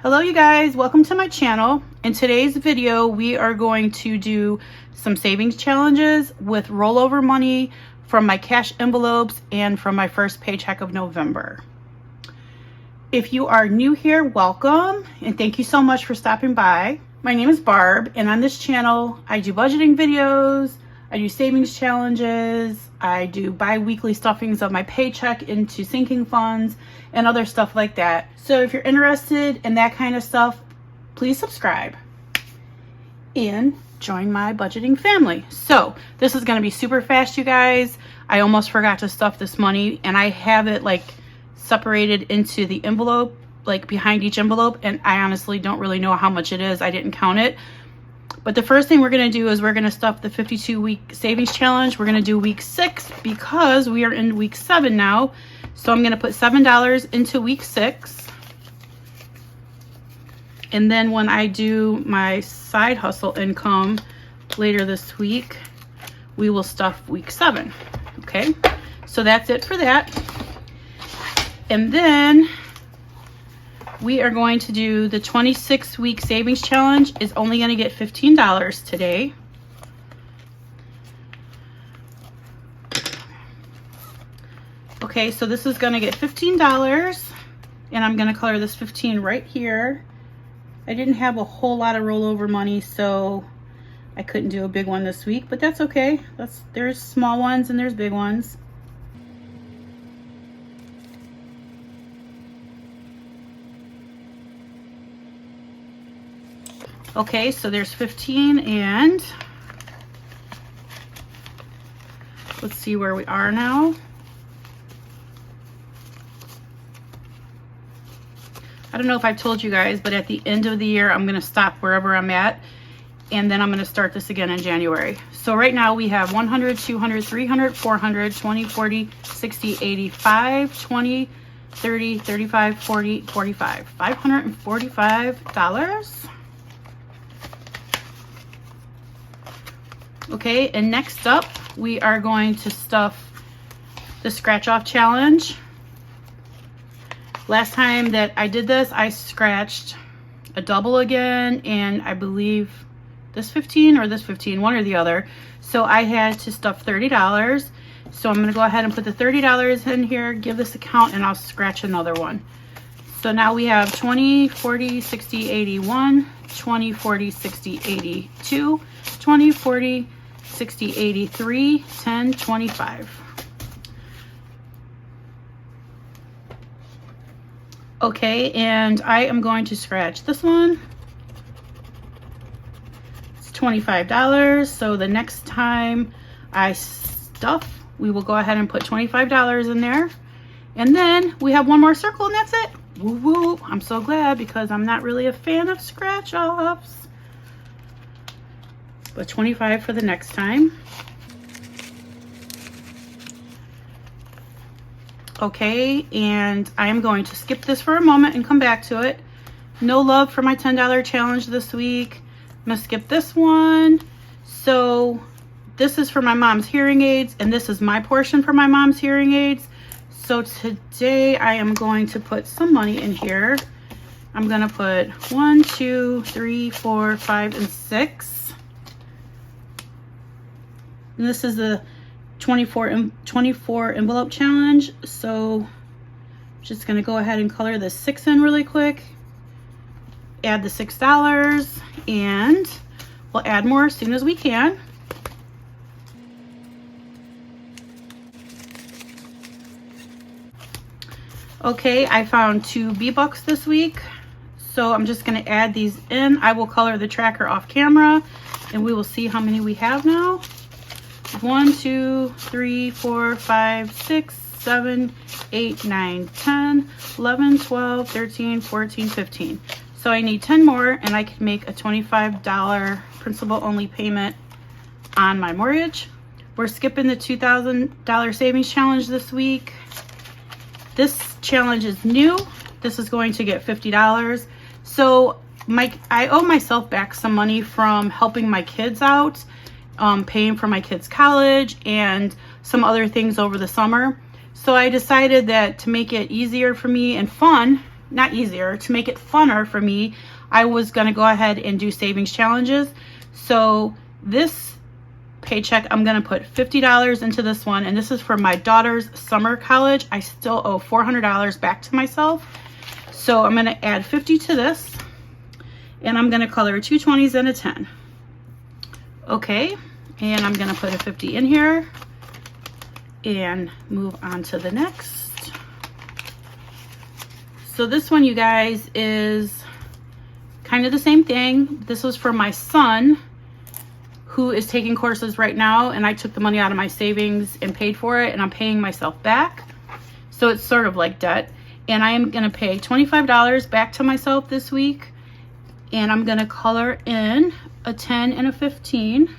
Hello you guys, welcome to my channel. In today's video we are going to do some savings challenges with rollover money from my cash envelopes and from my first paycheck of November. If you are new here, welcome and thank you so much for stopping by. My name is Barb and on this channel I do budgeting videos, I do savings challenges, I do bi-weekly stuffings of my paycheck into sinking funds and other stuff like that. So if you're interested in that kind of stuff, please subscribe and join my budgeting family. So this is going to be super fast, you guys. I almost forgot to stuff this money and I have it like separated into the envelope, like behind each envelope, and I honestly don't really know how much it is. I didn't count it. But the first thing we're going to do is we're going to stuff the 52-week savings challenge. We're going to do week 6 because we are in week 7 now. So I'm going to put $7 into week 6. And then when I do my side hustle income later this week, we will stuff week 7. Okay, so that's it for that. And then we are going to do the 26-week savings challenge. Is only going to get $15 today. Okay, so this is going to get $15 and I'm going to color this 15 right here. I didn't have a whole lot of rollover money, so I couldn't do a big one this week, but that's okay. There's small ones and there's big ones. Okay, so there's 15 and let's see where we are now. I don't know if I've told you guys, but at the end of the year, I'm going to stop wherever I'm at and then I'm going to start this again in January. So right now we have 100, 200, 300, 400, 20, 40, 60, 85, 20, 30, 35, 40, 45. $545. Okay, and next up, we are going to stuff the scratch off challenge. Last time that I did this, I scratched a double again, and I believe this 15 or this 15, one or the other. So I had to stuff $30. So I'm gonna go ahead and put the $30 in here, give this a count, and I'll scratch another one. So now we have 20, 40, 60, 81, 20, 40, 60, 82, 20, 40, 60, 83, 10, 25. Okay, and I am going to scratch this one. It's $25. So the next time I stuff, we will go ahead and put $25 in there. And then we have one more circle and that's it. Woo woo. I'm so glad because I'm not really a fan of scratch offs. But 25 for the next time. Okay, and I am going to skip this for a moment and come back to it. No love for my $10 challenge this week. I'm gonna skip this one. So this is for my mom's hearing aids and this is my portion for my mom's hearing aids. So today I am going to put some money in here. I'm gonna put 1, 2, 3, 4, 5, and 6. And this is the 24 envelope challenge. So I'm just gonna go ahead and color the 6 in really quick. Add the $6 and we'll add more as soon as we can. Okay, I found 2 B-Bucks this week. So I'm just gonna add these in. I will color the tracker off camera and we will see how many we have now. 1, 2, 3, 4, 5, 6, 7, 8, 9, 10, 11, 12, 13, 14, 15. So I need 10 more and I can make a $25 principal only payment on my mortgage. We're skipping the $2,000 savings challenge this week. This challenge is new. This is going to get $50. So I owe myself back some money from helping my kids out. Paying for my kids' college and some other things over the summer. So I decided that to make it easier for me and fun, not easier, to make it funner for me, I was gonna go ahead and do savings challenges. So this paycheck, I'm gonna put $50 into this one, and this is for my daughter's summer college. I still owe $400 back to myself. So I'm gonna add 50 to this, and I'm gonna color 2 20s and a 10. Okay, and I'm gonna put a 50 in here and move on to the next. So this one, you guys, is kind of the same thing. This was for my son, who is taking courses right now, and I took the money out of my savings and paid for it, and I'm paying myself back. So it's sort of like debt. And I am gonna pay $25 back to myself this week, and I'm gonna color in a 10 and a 15.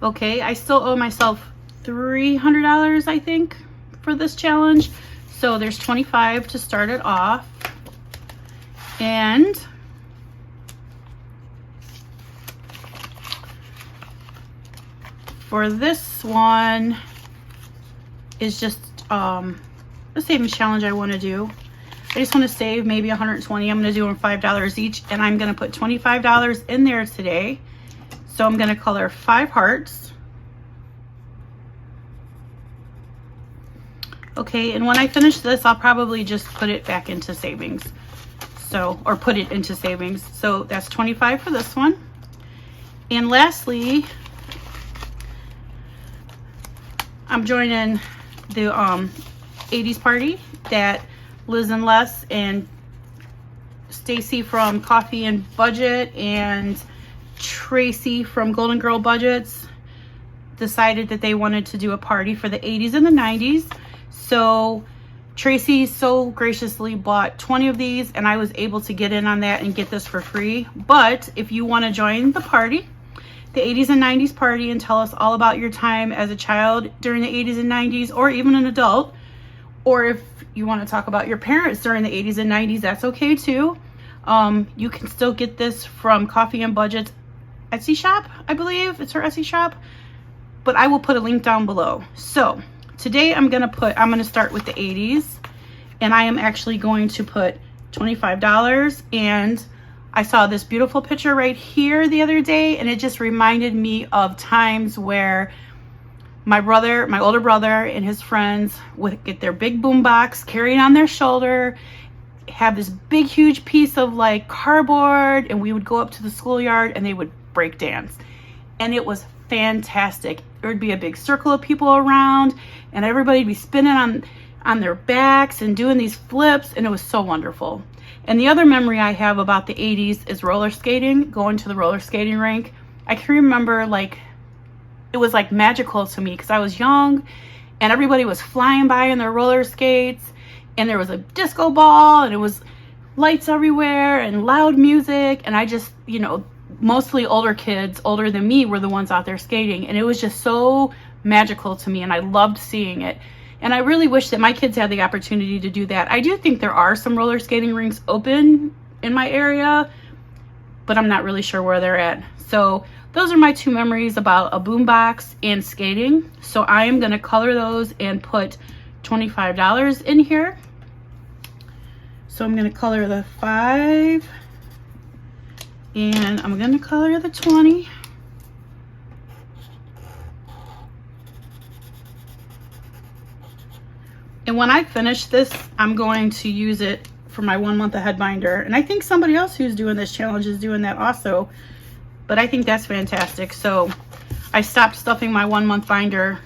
Okay, I still owe myself $300, I think, for this challenge. So there's 25 to start it off. And for this one is just a savings challenge I want to do. I just want to save maybe 120. I'm going to do them $5 each, and I'm going to put $25 in there today. So I'm going to color 5 hearts. Okay, and when I finish this, I'll probably just put it back into savings. So, or put it into savings. So that's 25 for this one. And lastly, I'm joining the 80s party that Liz and Les and Stacy from Coffee and Budget and Tracy from Golden Girl Budgets decided that they wanted to do a party for the 80s and the 90s. So Tracy so graciously bought 20 of these, and I was able to get in on that and get this for free. But if you want to join the party, the 80s and 90s party, and tell us all about your time as a child during the 80s and 90s, or even an adult, or if you want to talk about your parents during the 80s and 90s, that's okay too. You can still get this from Coffee and Budget's Etsy shop, I believe. It's her Etsy shop. But I will put a link down below. So today I'm gonna start with the 80s, and I am actually going to put $25. And I saw this beautiful picture right here the other day, and it just reminded me of times where my older brother and his friends would get their big boombox carried on their shoulder, have this big huge piece of like cardboard, and we would go up to the schoolyard and they would break dance. And it was fantastic. There would be a big circle of people around, and everybody would be spinning on their backs and doing these flips, and it was so wonderful. And the other memory I have about the 80s is roller skating, going to the roller skating rink. I can remember, like, it was like magical to me because I was young, and everybody was flying by in their roller skates, and there was a disco ball, and it was lights everywhere and loud music, and I just, you know, mostly older kids, older than me, were the ones out there skating, and it was just so magical to me, and I loved seeing it. And I really wish that my kids had the opportunity to do that. I do think there are some roller skating rinks open in my area, but I'm not really sure where they're at. So those are my two memories about a boombox and skating. So I am going to color those and put $25 in here. So I'm going to color the 5, and I'm going to color the 20. And when I finish this, I'm going to use it for my 1 month ahead binder. And I think somebody else who's doing this challenge is doing that also. But I think that's fantastic. So I stopped stuffing my 1 month binder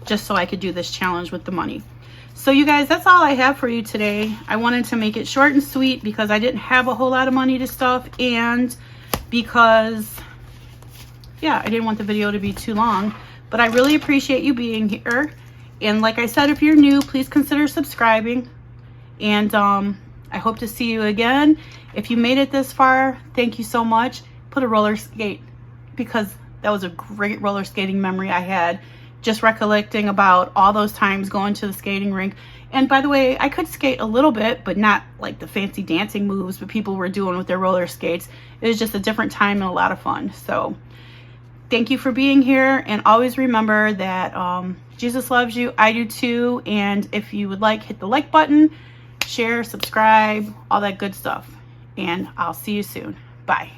just so I could do this challenge with the money. So you guys, that's all I have for you today. I wanted to make it short and sweet because I didn't have a whole lot of money to stuff, and because, yeah, I didn't want the video to be too long. But I really appreciate you being here. And like I said, if you're new, please consider subscribing. And I hope to see you again. If you made it this far, thank you so much. Put a roller skate, because that was a great roller skating memory I had. Just recollecting about all those times going to the skating rink. And by the way, I could skate a little bit, but not like the fancy dancing moves that people were doing with their roller skates. It was just a different time and a lot of fun. So Thank you for being here, and always remember that Jesus loves you. I do too. And if you would like, hit the like button, share, subscribe, all that good stuff. And I'll see you soon. Bye.